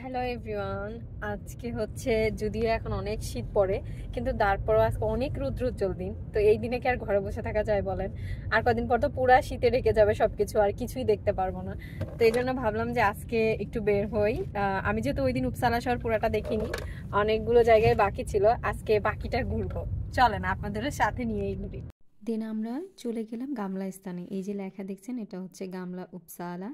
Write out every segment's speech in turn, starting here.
Hello everyone, আজকে হচ্ছে যদিও এখন অনেক শীত পড়ে, কিন্তু তারপরও আজকে অনেক রৌদ্রোজ্জ্বল দিন। তো এই দিনে কি আর ঘরে বসে থাকা যায় বলেন? আর কদিন পর তো পুরা শীতে ঢেকে যাবে সবকিছু, আর কিছুই দেখতে পারবো না। তো এই জন্য ভাবলাম যে আজকে একটু বের হই। আমি যেহেতু ওই দিন উপসালা শহর পুরাটা দেখিনি, অনেকগুলো জায়গায় বাকি ছিল, আজকে বাকিটা ঘুরবো। চলেন আপনাদের সাথে নিয়েই ঘুরি। দেন আমরা চলে গেলাম গামলা স্থানে। এই যে লেখা দেখছেন, এটা হচ্ছে গামলা উপসালা।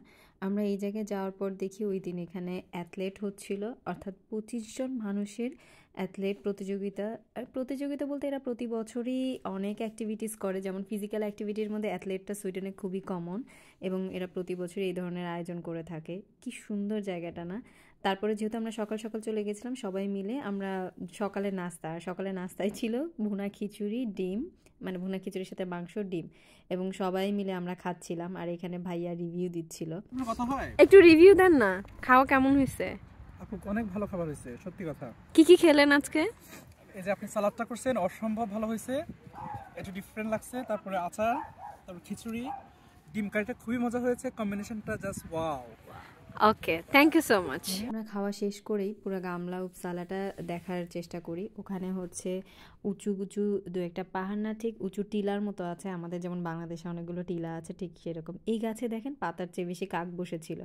আমরা এই জায়গায় যাওয়ার পর দেখি ওই দিন এখানে অ্যাথলেট হচ্ছিল, অর্থাৎ 25 জন মানুষের অ্যাথলেট প্রতিযোগিতা। আর প্রতিযোগিতা বলতে এরা প্রতি বছরই অনেক অ্যাক্টিভিটিস করে, যেমন ফিজিক্যাল অ্যাক্টিভিটির মধ্যে অ্যাথলেটটা সুইডেনে খুবই কমন, এবং এরা প্রতি বছরই এই ধরনের আয়োজন করে থাকে। কি সুন্দর জায়গাটা না? তারপরে যেহেতু আমরা সকাল সকাল চলে গেছিলাম, সবাই মিলে আমরা সকালে নাস্তায় ছিল ভুনা খিচুড়ি, ডিম, মানে ভুনা খিচুড়ির সাথে মাংস, ডিম, এবং সবাই মিলে আমরা খাচ্ছিলাম। আর এখানে ভাইয়া রিভিউ দিচ্ছিল। কথা হয়, একটু রিভিউ দেন না, খাওয়া কেমন হয়েছে? আপু অনেক ভালো খাবার হয়েছে, সত্যি কথা। কি কি খেলেন আজকে? এই যে আপনি সালাদটা করছেন অসম্ভব ভালো হয়েছে, একটু ডিফারেন্ট লাগছে। তারপরে আচার, তারপর খিচুড়ি, ডিম কারিটা খুবই মজা হয়েছে, কম্বিনেশনটা just wow. Okay, thank you so much. আমরা খাওয়া শেষ করেই পুরো গামলা উপসালাটা দেখার চেষ্টা করি। ওখানে হচ্ছে উঁচু উঁচু দু একটা পাহাড়, না ঠিক উঁচু টিলার মতো আছে, আমাদের যেমন বাংলাদেশে অনেকগুলো টিলা আছে ঠিক সেরকম। এই গাছে দেখেন পাতার চেয়ে বেশি কাক বসেছিল।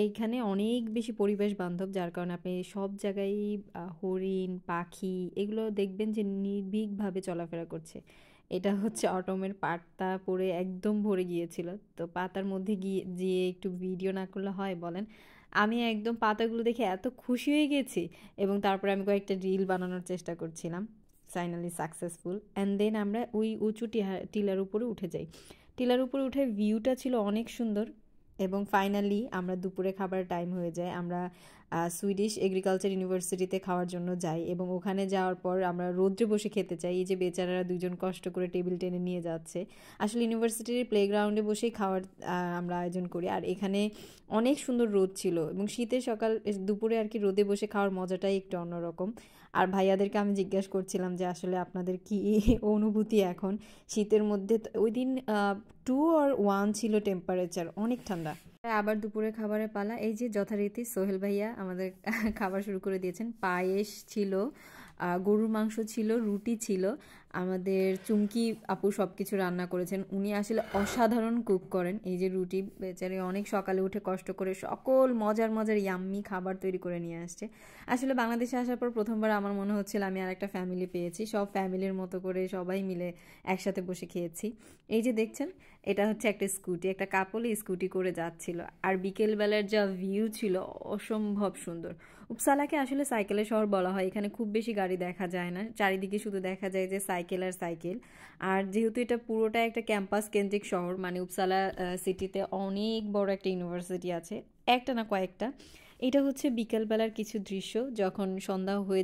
এইখানে অনেক বেশি পরিবেশ বান্ধব, যার কারণে আপনি সব জায়গায় হরিণ, পাখি এগুলো দেখবেন যে নির্ভীকভাবে চলাফেরা করছে। এটা হচ্ছে অটমের পাতা পড়ে একদম ভরে গিয়েছিল। তো পাতার মধ্যে গিয়ে একটু ভিডিও না করলে হয় বলেন? আমি একদম পাতাগুলো দেখে এত খুশি হয়ে গেছি, এবং তারপরে আমি কয়েকটা রিল বানানোর চেষ্টা করছিলাম। Finally successful. অ্যান্ড দেন আমরা ওই উঁচু টিলার উপরে উঠে যাই। টিলার উপরে উঠে ভিউটা ছিল অনেক সুন্দর। এবং ফাইনালি আমরা দুপুরে খাবার টাইম হয়ে যায়। আমরা সুইডিশ এগ্রিকালচার ইউনিভার্সিটিতে খাওয়ার জন্য যাই, এবং ওখানে যাওয়ার পর আমরা রোদ্রে বসে খেতে চাই। এই যে বেচারারা দুজন কষ্ট করে টেবিল টেনে নিয়ে যাচ্ছে। আসলে ইউনিভার্সিটির প্লেগ্রাউন্ডে বসেই খাওয়ার আমরা আয়োজন করি। আর এখানে অনেক সুন্দর রোদ ছিল, এবং শীতের দুপুরে আর কি রোদে বসে খাওয়ার মজাটাই একটু অন্যরকম। আর ভাইয়াদেরকে আমি জিজ্ঞাসা করছিলাম যে আসলে আপনাদের কি অনুভূতি এখন শীতের মধ্যে। ওই দিন 2 or 1 ছিল টেম্পারেচার, অনেক ঠান্ডা। আবার দুপুরে খাবারের পালা। এই যে যথারীতি সোহেল ভাইয়া আমাদের খাবার শুরু করে দিয়েছেন। পায়েস ছিল, গরুর মাংস ছিল, রুটি ছিল। আমাদের চুমকি আপু সব কিছু রান্না করেছেন। উনি আসলে অসাধারণ কুক করেন। এই যে রুটি, বেচারে অনেক সকালে উঠে কষ্ট করে সকল মজার মজার ইয়াম্মি খাবার তৈরি করে নিয়ে আসছে। আসলে বাংলাদেশে আসার পর প্রথমবার আমার মনে হচ্ছিল আমি আর একটা ফ্যামিলি পেয়েছি, সব ফ্যামিলির মতো করে সবাই মিলে একসাথে বসে খেয়েছি। এই যে দেখছেন, এটা হচ্ছে একটা স্কুটি, একটা কাপলই স্কুটি করে যাচ্ছিল। আর বিকেলবেলার যা ভিউ ছিল অসম্ভব সুন্দর। উপসালাকে আসলে সাইকেলের শহর বলা হয়। এখানে খুব বেশি গাড়ি দেখা যায় না, চারিদিকে শুধু দেখা যায় যে সাইকেল আর সাইকেল। আর যেহেতু এটা পুরোটা একটা ক্যাম্পাস কেন্দ্রিক শহর, মানে উপসালা সিটিতে অনেক বড় একটা ইউনিভার্সিটি আছে, একটা না কয়েকটা। এটা হচ্ছে বিকেলবেলার কিছু দৃশ্য, যখন সন্ধ্যা হয়ে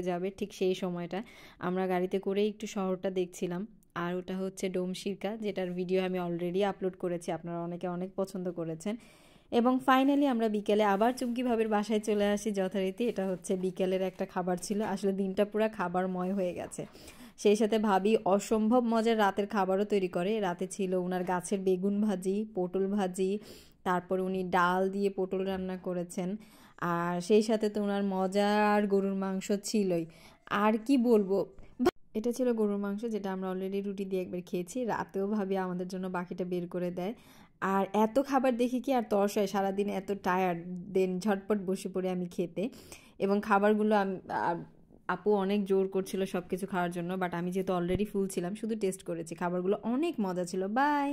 যাবে ঠিক সেই সময়টা আমরা গাড়িতে করে একটু শহরটা দেখছিলাম। আর ওটা হচ্ছে ডোমশিরকা, যেটার ভিডিও আমি অলরেডি আপলোড করেছি, আপনারা অনেকে অনেক পছন্দ করেছেন। এবং ফাইনালি আমরা বিকেলে আবার চুমকি ভাবের বাসায় চলে আসি যথারীতি। এটা হচ্ছে বিকেলের একটা খাবার ছিল, আসলে দিনটা পুরো খাবারময় হয়ে গেছে। সেই সাথে ভাবি অসম্ভব মজার রাতের খাবারও তৈরি করে। রাতে ছিল ওনার গাছের বেগুন ভাজি, পটল ভাজি, তারপর উনি ডাল দিয়ে পটল রান্না করেছেন। আর সেই সাথে তো ওনার মজার গরুর মাংস ছিলই। আর কি বলবো, এটা ছিল গরুর মাংস, যেটা আমরা অলরেডি রুটি দিয়ে একবার খেয়েছি। রাতেও ভাবি আমাদের জন্য বাকিটা বের করে দেয়। আর এত খাবার দেখে কি আর তর্স হয়, সারাদিন এত টায়ার্ড, দেন ঝটপট বসে পড়ে আমি খেতে। এবং খাবারগুলো আমি আপু অনেক জোর করছিল সব কিছু খাওয়ার জন্য, বাট আমি যেহেতু অলরেডি ফুল ছিলাম শুধু টেস্ট করেছি। খাবারগুলো অনেক মজা ছিল। বাই।